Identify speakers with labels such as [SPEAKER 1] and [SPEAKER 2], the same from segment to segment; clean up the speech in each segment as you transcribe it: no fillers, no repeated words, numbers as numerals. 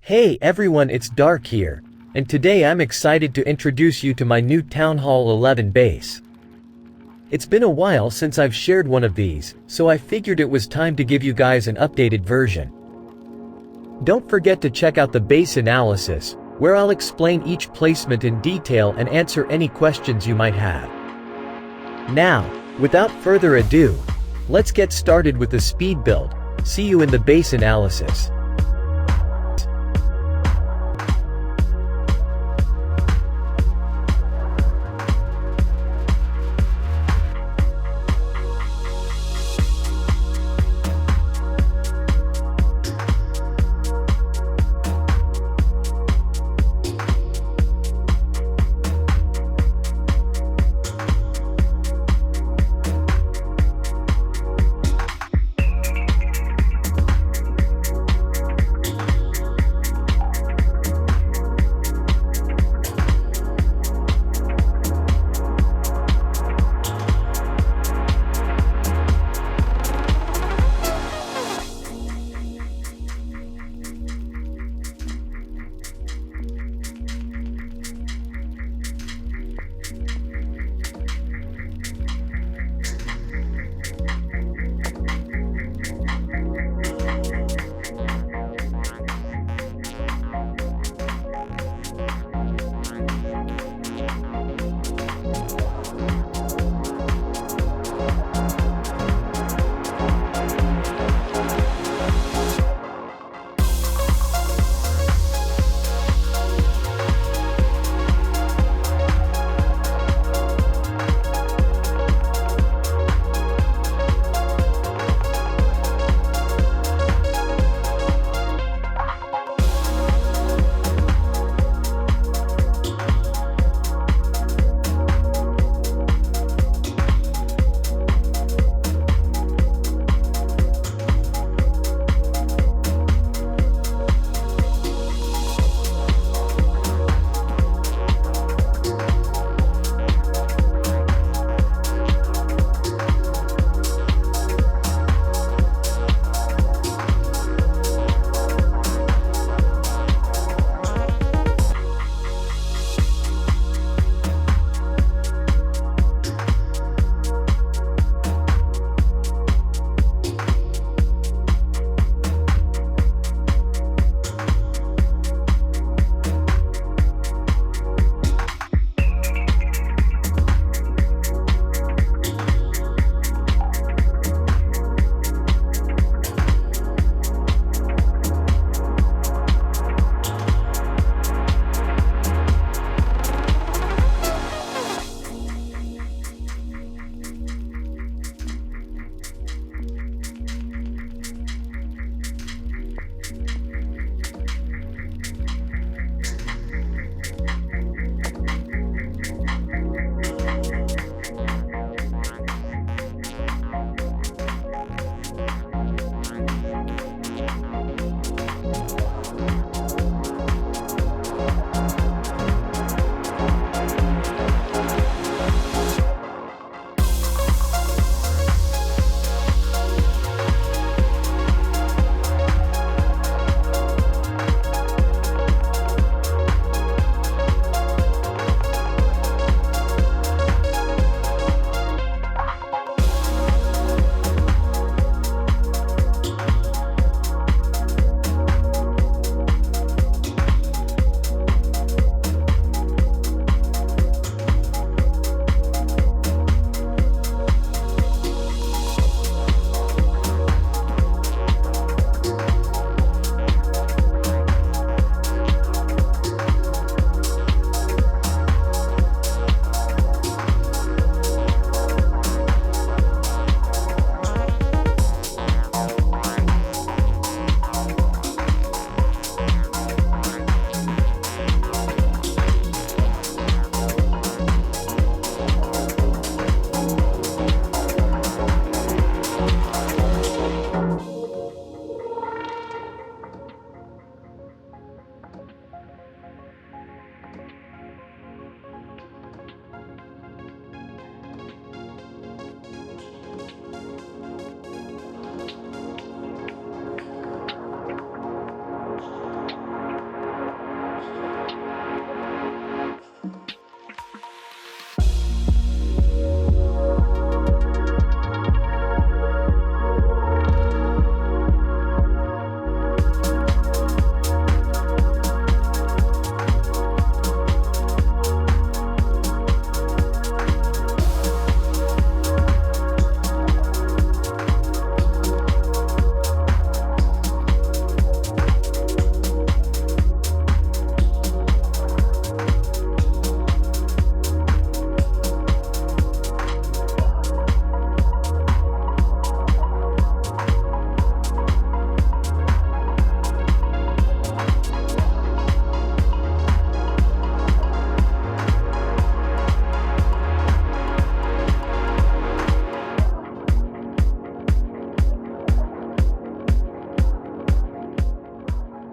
[SPEAKER 1] Hey everyone, it's Dark here, and today I'm excited to introduce you to my new Town Hall 11 base. It's been a while since I've shared one of these, so I figured it was time to give you guys an updated version. Don't forget to check out the base analysis, where I'll explain each placement in detail and answer any questions you might have. Now, without further ado, let's get started with the speed build. See you in the base analysis.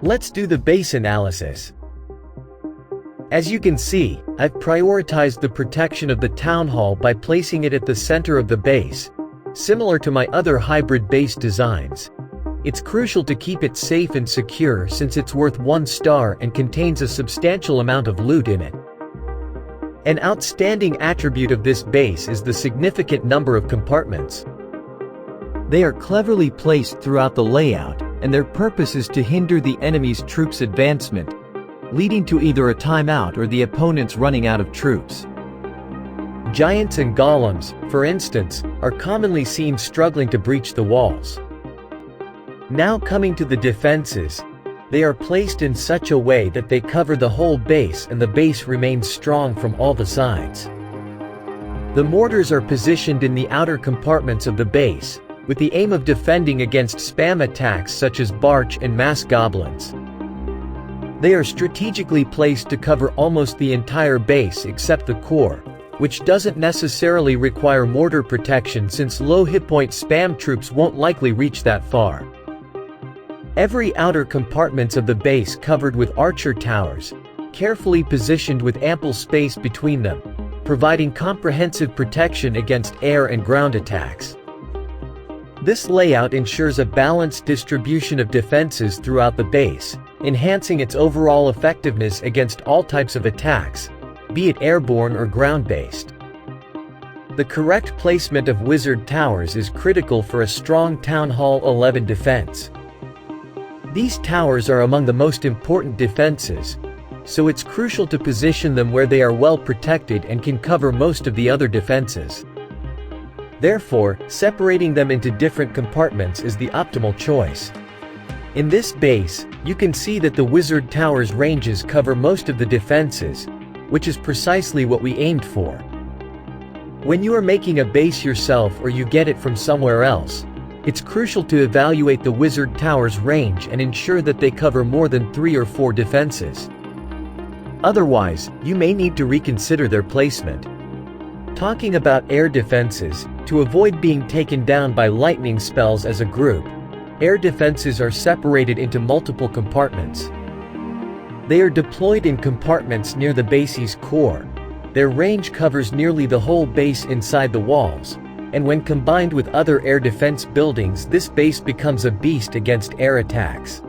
[SPEAKER 1] Let's do the base analysis. As you can see, I've prioritized the protection of the town hall by placing it at the center of the base, similar to my other hybrid base designs. It's crucial to keep it safe and secure since it's worth 1 star and contains a substantial amount of loot in it. An outstanding attribute of this base is the significant number of compartments. They are cleverly placed throughout the layout, and their purpose is to hinder the enemy's troops' advancement, leading to either a timeout or the opponents running out of troops. Giants and golems, for instance, are commonly seen struggling to breach the walls. Now coming to the defenses, they are placed in such a way that they cover the whole base and the base remains strong from all the sides. The mortars are positioned in the outer compartments of the base, with the aim of defending against spam attacks such as barch and mass goblins. They are strategically placed to cover almost the entire base except the core, which doesn't necessarily require mortar protection since low hit point spam troops won't likely reach that far. Every outer compartments of the base covered with archer towers, carefully positioned with ample space between them, providing comprehensive protection against air and ground attacks. This layout ensures a balanced distribution of defenses throughout the base, enhancing its overall effectiveness against all types of attacks, be it airborne or ground-based. The correct placement of wizard towers is critical for a strong Town Hall 11 defense. These towers are among the most important defenses, so it's crucial to position them where they are well protected and can cover most of the other defenses. Therefore, separating them into different compartments is the optimal choice. In this base, you can see that the wizard tower's ranges cover most of the defenses, which is precisely what we aimed for. When you are making a base yourself or you get it from somewhere else, it's crucial to evaluate the wizard tower's range and ensure that they cover more than 3 or 4 defenses. Otherwise, you may need to reconsider their placement. Talking about air defenses, to avoid being taken down by lightning spells as a group, air defenses are separated into multiple compartments. They are deployed in compartments near the base's core. Their range covers nearly the whole base inside the walls, and when combined with other air defense buildings, this base becomes a beast against air attacks.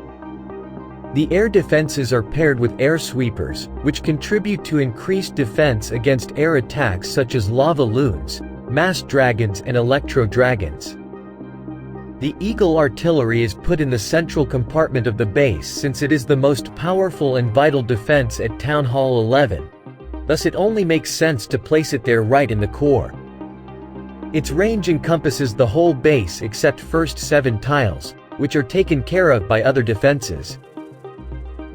[SPEAKER 1] The air defenses are paired with air sweepers, which contribute to increased defense against air attacks such as lava loons, mass dragons and electro dragons. The Eagle artillery is put in the central compartment of the base since it is the most powerful and vital defense at Town Hall 11. Thus it only makes sense to place it there right in the core. Its range encompasses the whole base except first 7 tiles, which are taken care of by other defenses.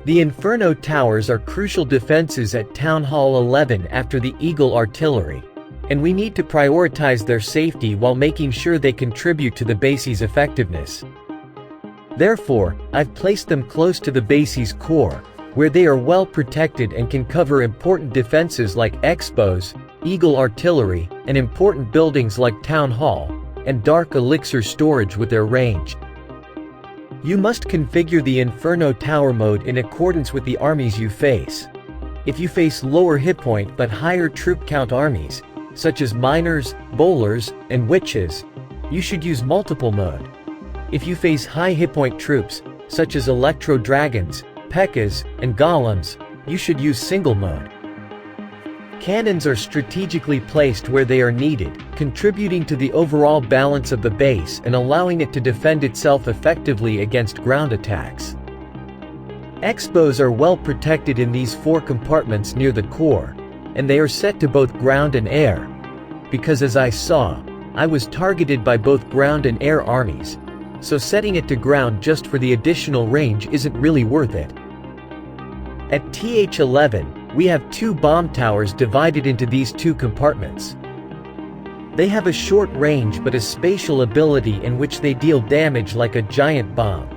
[SPEAKER 1] The Inferno towers are crucial defenses at Town Hall 11 after the Eagle artillery, and we need to prioritize their safety while making sure they contribute to the base's effectiveness. Therefore, I've placed them close to the base's core, where they are well protected and can cover important defenses like expos, Eagle artillery, and important buildings like Town Hall, and Dark Elixir storage with their range. You must configure the Inferno Tower mode in accordance with the armies you face. If you face lower hit point but higher troop count armies, such as miners, bowlers, and witches, you should use multiple mode. If you face high hit point troops, such as electro dragons, P.E.K.K.A.s, and golems, you should use single mode. Cannons are strategically placed where they are needed, contributing to the overall balance of the base and allowing it to defend itself effectively against ground attacks. Expos are well protected in these 4 compartments near the core, and they are set to both ground and air, because as I saw, I was targeted by both ground and air armies, so setting it to ground just for the additional range isn't really worth it. At TH11, we have 2 bomb towers divided into these 2 compartments. They have a short range but a spatial ability in which they deal damage like a giant bomb,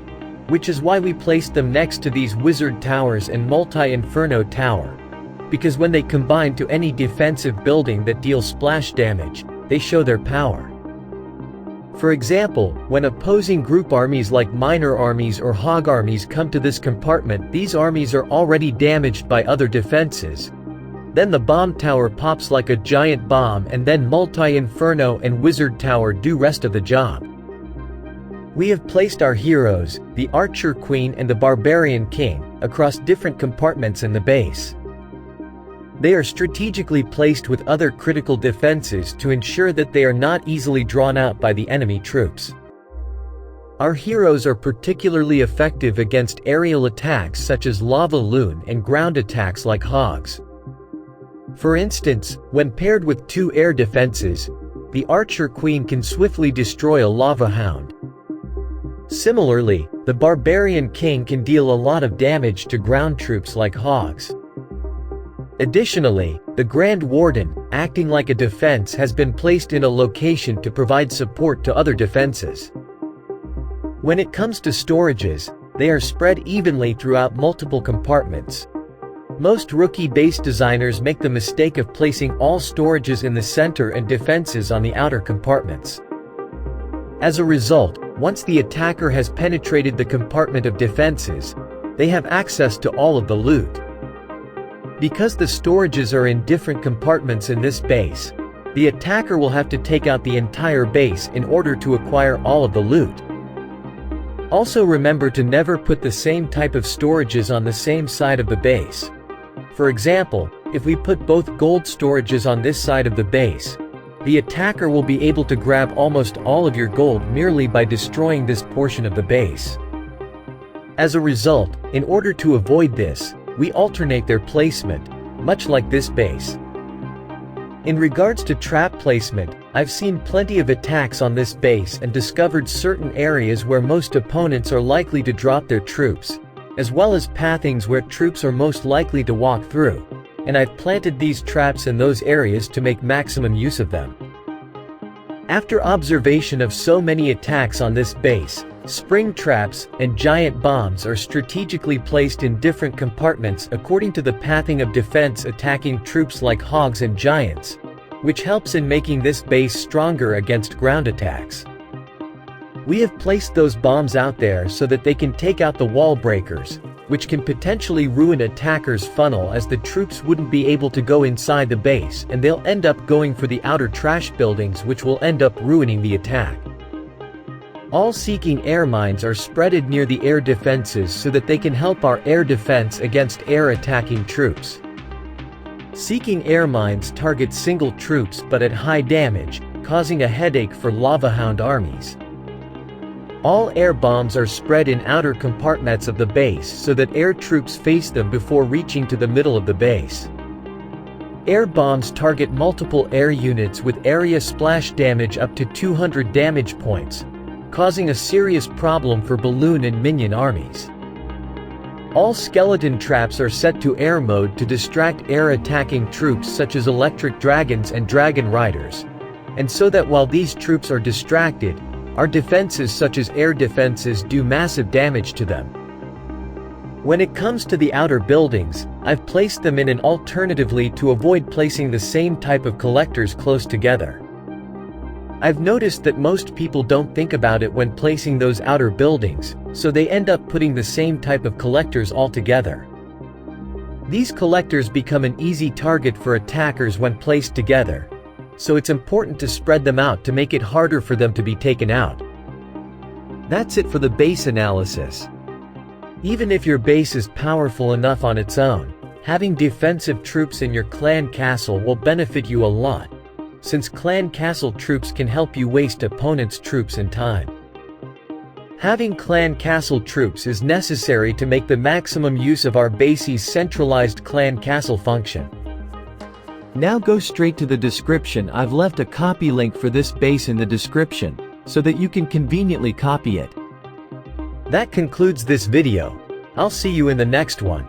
[SPEAKER 1] which is why we placed them next to these wizard towers and multi-inferno tower, because when they combine to any defensive building that deals splash damage, they show their power. For example, when opposing group armies like minor armies or hog armies come to this compartment, these armies are already damaged by other defenses. Then the bomb tower pops like a giant bomb, and then multi-inferno and wizard tower do rest of the job. We have placed our heroes, the archer queen and the barbarian king, across different compartments in the base. They are strategically placed with other critical defenses to ensure that they are not easily drawn out by the enemy troops. Our heroes are particularly effective against aerial attacks such as lava loon and ground attacks like hogs. For instance, when paired with 2 air defenses, the archer queen can swiftly destroy a lava hound. Similarly, the barbarian king can deal a lot of damage to ground troops like hogs. Additionally, the Grand Warden, acting like a defense, has been placed in a location to provide support to other defenses. When it comes to storages, they are spread evenly throughout multiple compartments. Most rookie base designers make the mistake of placing all storages in the center and defenses on the outer compartments. As a result, once the attacker has penetrated the compartment of defenses, they have access to all of the loot. Because the storages are in different compartments in this base, the attacker will have to take out the entire base in order to acquire all of the loot. Also remember to never put the same type of storages on the same side of the base. For example, if we put both gold storages on this side of the base, the attacker will be able to grab almost all of your gold merely by destroying this portion of the base. As a result, in order to avoid this, we alternate their placement, much like this base. In regards to trap placement, I've seen plenty of attacks on this base and discovered certain areas where most opponents are likely to drop their troops, as well as pathings where troops are most likely to walk through, and I've planted these traps in those areas to make maximum use of them. After observation of so many attacks on this base, spring traps and giant bombs are strategically placed in different compartments according to the pathing of defense attacking troops like hogs and giants, which helps in making this base stronger against ground attacks. We have placed those bombs out there so that they can take out the wall breakers, which can potentially ruin attackers' funnel as the troops wouldn't be able to go inside the base and they'll end up going for the outer trash buildings, which will end up ruining the attack. All seeking air mines are spreaded near the air defenses so that they can help our air defense against air attacking troops. Seeking air mines target single troops but at high damage, causing a headache for lava hound armies. All air bombs are spread in outer compartments of the base so that air troops face them before reaching to the middle of the base. Air bombs target multiple air units with area splash damage up to 200 damage points, causing a serious problem for balloon and minion armies. All skeleton traps are set to air mode to distract air attacking troops such as electric dragons and dragon riders, and so that while these troops are distracted, our defenses such as air defenses do massive damage to them. When it comes to the outer buildings, I've placed them in an alternatively to avoid placing the same type of collectors close together. I've noticed that most people don't think about it when placing those outer buildings, so they end up putting the same type of collectors all together. These collectors become an easy target for attackers when placed together, so it's important to spread them out to make it harder for them to be taken out. That's it for the base analysis. Even if your base is powerful enough on its own, having defensive troops in your clan castle will benefit you a lot, since clan castle troops can help you waste opponents' troops and time. Having clan castle troops is necessary to make the maximum use of our base's centralized clan castle function. Now go straight to the description. I've left a copy link for this base in the description, so that you can conveniently copy it. That concludes this video. I'll see you in the next one.